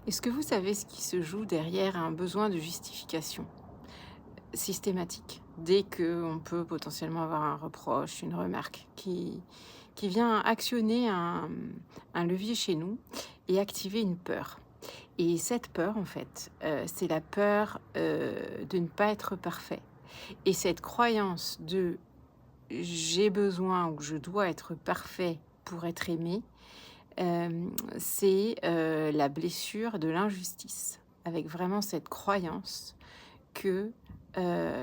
Est-ce que vous savez ce qui se joue derrière un besoin de justification systématique? Dès qu'on peut potentiellement avoir un reproche, une remarque qui vient actionner un levier chez nous et activer une peur. Et cette peur, en fait, c'est la peur, de ne pas être parfait. Et cette croyance de «j'ai besoin» ou «je dois être parfait pour être aimé», c'est, la blessure de l'injustice. Avec vraiment cette croyance que,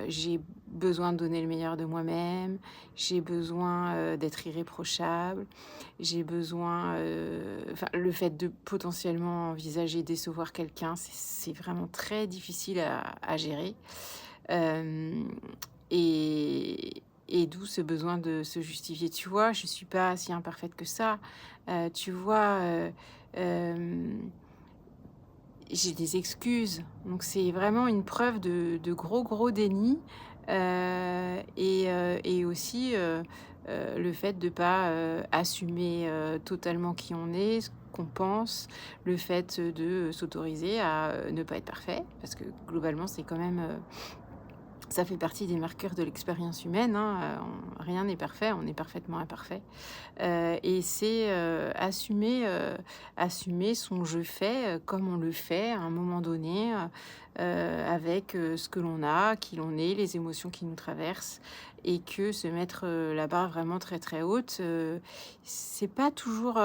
j'ai besoin de donner le meilleur de moi-même, j'ai besoin, d'être irréprochable, j'ai besoin, enfin le fait de potentiellement envisager décevoir quelqu'un, c'est vraiment très difficile à gérer. Hem et d'où ce besoin de se justifier. «Tu vois, je suis pas si imparfaite que ça. Tu vois, hem, j'ai des excuses». Donc c'est vraiment une preuve de gros, gros déni, et aussi, le fait de pas, assumer, totalement qui on est, ce qu'on pense, le fait, de s'autoriser à, ne pas être parfait. Parce que globalement, c'est quand même, ça fait partie des marqueurs de l'expérience humaine, hein, rien n'est parfait, on est parfaitement imparfait. Et c'est, assumer son «je fais», comme on le fait à un moment donné, avec, ce que l'on a, qui l'on est, les émotions qui nous traversent et que se mettre, la barre vraiment très, très haute, c'est pas toujours,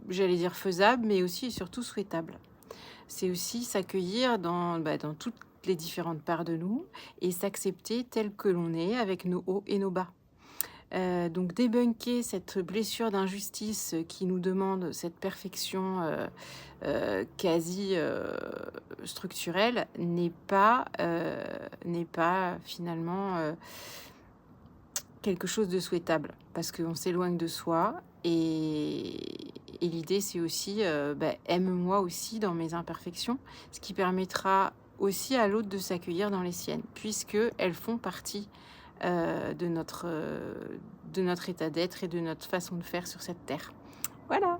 j'allais dire faisable, mais aussi et surtout souhaitable. C'est aussi s'accueillir dans toutes les différentes parts de nous et s'accepter tel que l'on est avec nos hauts et nos bas. Donc débunker cette blessure d'injustice, qui nous demande cette perfection, quasi, structurelle n'est pas finalement, quelque chose de souhaitable. Parce qu'on s'éloigne de soi et l'idée c'est aussi, aime-moi aussi dans mes imperfections, ce qui permettra aussi à l'autre de s'accueillir dans les siennes, puisque elles font partie, de notre état d'être et de notre façon de faire sur cette terre. Voilà.